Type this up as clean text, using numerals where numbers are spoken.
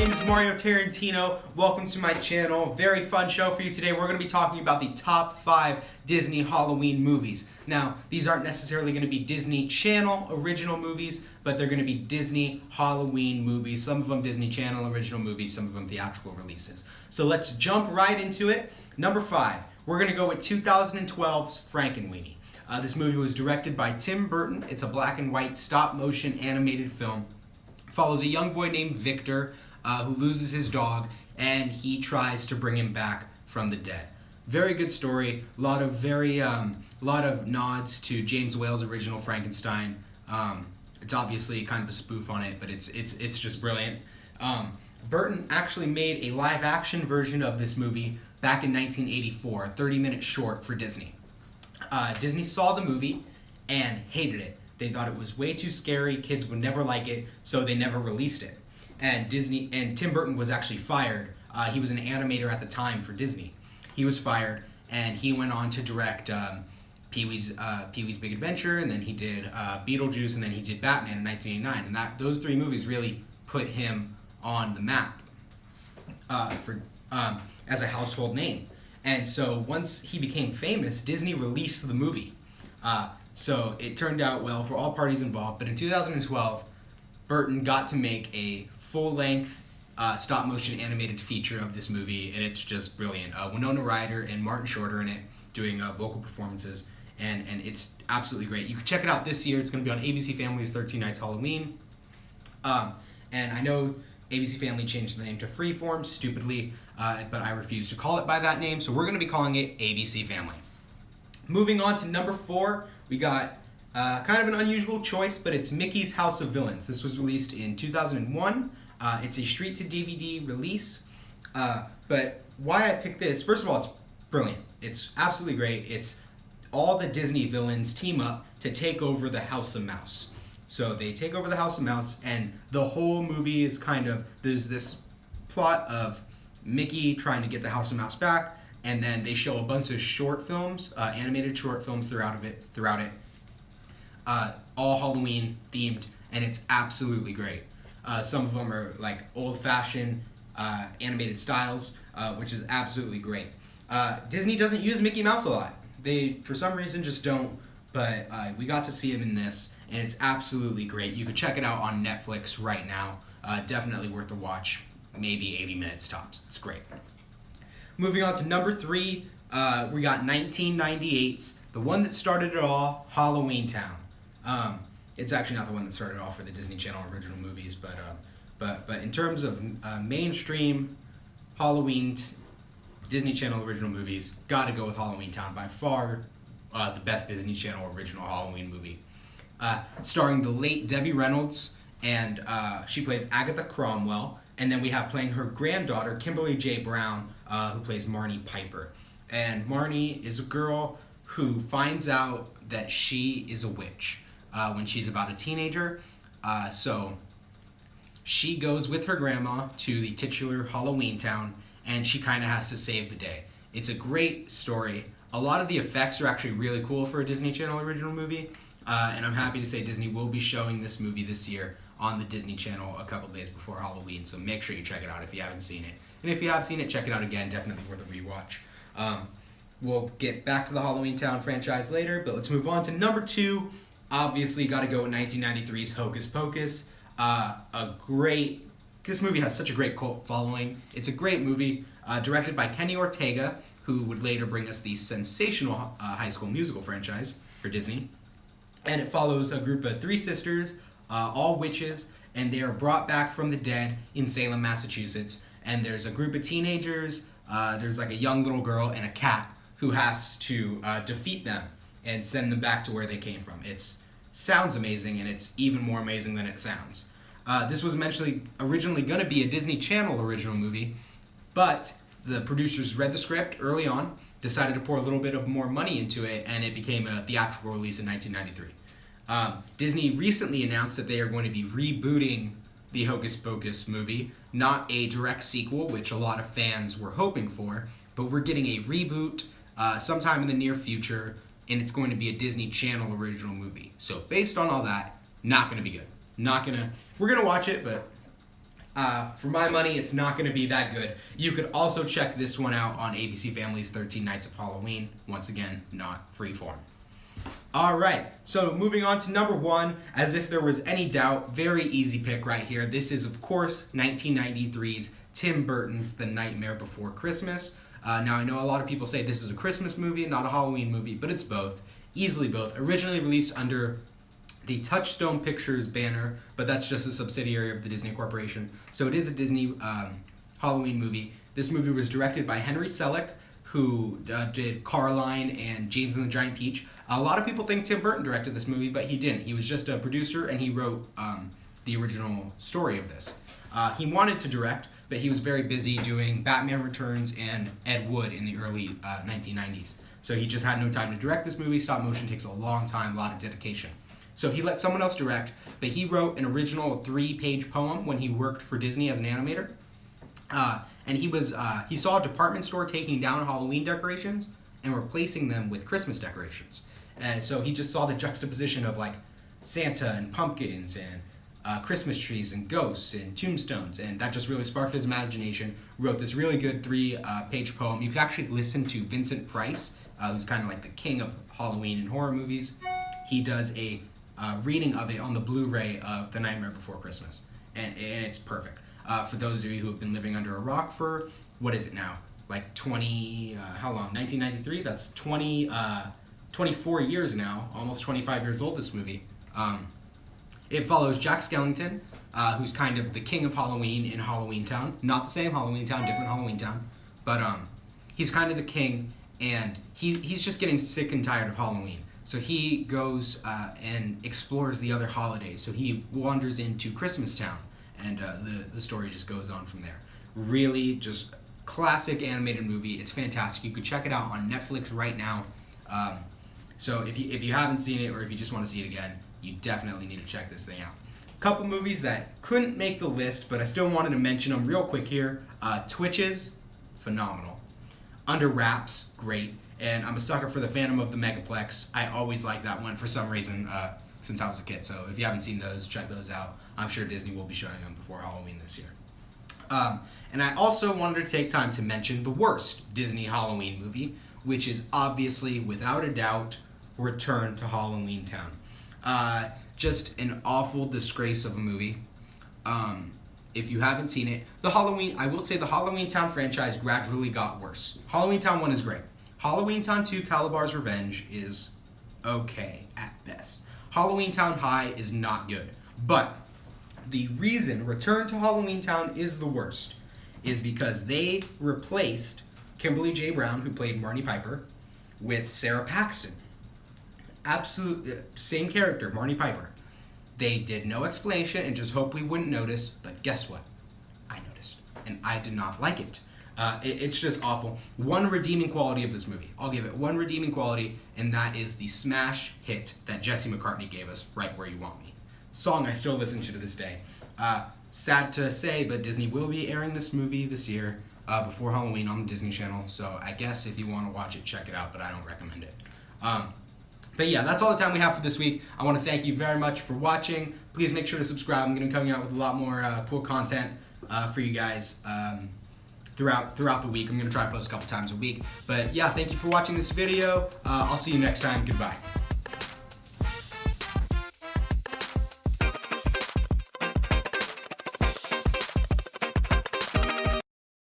name is Mario Tarantino. Welcome to my channel. Very fun show for you today. We're going to be talking about the top 5 Disney Halloween movies. Now, these aren't necessarily going to be Disney Channel original movies, but they're going to be Disney Halloween movies. Some of them Disney Channel original movies, some of them theatrical releases. So let's jump right into it. Number 5, we're going to go with 2012's Frankenweenie. This movie was directed by Tim Burton. It's a black and white stop motion animated film. Follows a young boy named Victor who loses his dog, and he tries to bring him back from the dead. Very good story. A lot of nods to James Whale's original Frankenstein. It's obviously kind of a spoof on it, but it's just brilliant. Burton actually made a live action version of this movie back in 1984, a 30-minute short for Disney. Disney saw the movie and hated it. They thought it was way too scary, kids would never like it, so they never released it. And Tim Burton was actually fired. He was an animator at the time for Disney. He was fired, and he went on to direct Pee-wee's Big Adventure, and then he did Beetlejuice, and then he did Batman in 1989. And those 3 movies really put him on the map as a household name. And so once he became famous, Disney released the movie. So it turned out well for all parties involved. But in 2012, Burton got to make a full-length stop-motion animated feature of this movie, and it's just brilliant. Winona Ryder and Martin Short are in it doing vocal performances, and it's absolutely great. You can check it out this year. It's going to be on ABC Family's 13 Nights Halloween. And I know ABC Family changed the name to Freeform, stupidly, but I refuse to call it by that name, so we're going to be calling it ABC Family. Moving on to number 4, we got kind of an unusual choice, but it's Mickey's House of Villains. This was released in 2001. It's a straight-to-DVD release. But why I picked this, first of all, it's brilliant. It's absolutely great. It's all the Disney villains team up to take over the House of Mouse. So they take over the House of Mouse, and the whole movie is there's this plot of Mickey trying to get the House of Mouse back, and then they show a bunch of short films, animated short films throughout it, all Halloween themed, and it's absolutely great. Some of them are like old-fashioned animated styles, which is absolutely great. Disney doesn't use Mickey Mouse a lot. They, for some reason, just don't, but we got to see him in this, and it's absolutely great. You could check it out on Netflix right now. Definitely worth a watch, maybe 80 minutes tops. It's great. Moving on to number 3, we got 1998's, the one that started it all, Halloween Town. It's actually not the one that started it all for the Disney Channel original movies, but in terms of mainstream Halloween Disney Channel original movies, gotta go with Halloween Town. By far, the best Disney Channel original Halloween movie. Starring the late Debbie Reynolds, and she plays Agatha Cromwell. And then we have playing her granddaughter, Kimberly J. Brown, who plays Marnie Piper. And Marnie is a girl who finds out that she is a witch when she's about a teenager. So she goes with her grandma to the titular Halloween Town, and she kind of has to save the day. It's a great story. A lot of the effects are actually really cool for a Disney Channel original movie. And I'm happy to say Disney will be showing this movie this year on the Disney Channel a couple days before Halloween, so make sure you check it out if you haven't seen it. And if you have seen it, check it out again, definitely worth a rewatch. We'll get back to the Halloween Town franchise later, but let's move on to number 2. Obviously, got to go with 1993's Hocus Pocus. This movie has such a great cult following. It's a great movie, directed by Kenny Ortega, who would later bring us the sensational High School Musical franchise for Disney. And it follows a group of 3 sisters, all witches, and they are brought back from the dead in Salem, Massachusetts. And there's a group of teenagers, there's like a young little girl and a cat who has to defeat them and send them back to where they came from. It sounds amazing, and it's even more amazing than it sounds. This was originally going to be a Disney Channel original movie, but the producers read the script early on, decided to pour a little bit of more money into it, and it became a theatrical release in 1993. Disney recently announced that they are going to be rebooting the Hocus Pocus movie, not a direct sequel, which a lot of fans were hoping for, but we're getting a reboot sometime in the near future, and it's going to be a Disney Channel original movie. So based on all that, not going to be good. We're going to watch it, but For my money, it's not going to be that good. You could also check this one out on ABC Family's 13 Nights of Halloween. Once again, not Freeform. Alright, so moving on to number 1, as if there was any doubt, very easy pick right here. This is, of course, 1993's Tim Burton's The Nightmare Before Christmas. Now, I know a lot of people say this is a Christmas movie, not a Halloween movie, but it's both. Easily both. Originally released under the Touchstone Pictures banner, but that's just a subsidiary of the Disney Corporation. So it is a Disney Halloween movie. This movie was directed by Henry Selick, who did Coraline and James and the Giant Peach. A lot of people think Tim Burton directed this movie, but he didn't. He was just a producer, and he wrote the original story of this. He wanted to direct, but he was very busy doing Batman Returns and Ed Wood in the early 1990s. So he just had no time to direct this movie. Stop motion takes a long time, a lot of dedication. So he let someone else direct, but he wrote an original 3-page poem when he worked for Disney as an animator. And he saw a department store taking down Halloween decorations and replacing them with Christmas decorations. And so he just saw the juxtaposition of like Santa and pumpkins and Christmas trees and ghosts and tombstones, and that just really sparked his imagination. Wrote this really good 3-page poem. You could actually listen to Vincent Price, who's kind of like the king of Halloween and horror movies. He does a reading of it on the Blu-ray of The Nightmare Before Christmas, and it's perfect. For those of you who have been living under a rock for, what is it now? Like 20, how long? 1993? That's 24 years now, almost 25 years old, this movie. It follows Jack Skellington, who's kind of the king of Halloween in Halloween Town. Not the same Halloween Town, different Halloween Town. But he's kind of the king, and he's just getting sick and tired of Halloween. So he goes and explores the other holidays. So he wanders into Christmas Town, and the story just goes on from there. Really just classic animated movie. It's fantastic. You could check it out on Netflix right now. So if you haven't seen it, or if you just want to see it again, you definitely need to check this thing out. A couple movies that couldn't make the list, but I still wanted to mention them real quick here. Twitches, phenomenal. Under Wraps, great. And I'm a sucker for the Phantom of the Megaplex. I always like that one for some reason since I was a kid. So if you haven't seen those, check those out. I'm sure Disney will be showing them before Halloween this year. And I also wanted to take time to mention the worst Disney Halloween movie, which is obviously, without a doubt, Return to Halloween Town. Just an awful disgrace of a movie. If you haven't seen it, I will say the Halloween Town franchise gradually got worse. Halloween Town 1 is great. Halloween Town 2, Calabar's Revenge, is okay at best. Halloween Town High is not good. But the reason Return to Halloween Town is the worst is because they replaced Kimberly J. Brown, who played Marnie Piper, with Sarah Paxton. Absolute same character, Marnie Piper. They did no explanation and just hoped we wouldn't notice, but guess what? I noticed, and I did not like it. It's just awful. One redeeming quality of this movie, I'll give it one redeeming quality, and that is the smash hit that Jesse McCartney gave us, Right Where You Want Me. Song I still listen to this day. Sad to say, but Disney will be airing this movie this year before Halloween on the Disney Channel, so I guess if you want to watch it, check it out, but I don't recommend it. But yeah, that's all the time we have for this week. I want to thank you very much for watching. Please make sure to subscribe. I'm going to be coming out with a lot more cool content for you guys throughout the week. I'm going to try to post a couple times a week. But yeah, thank you for watching this video. I'll see you next time. Goodbye.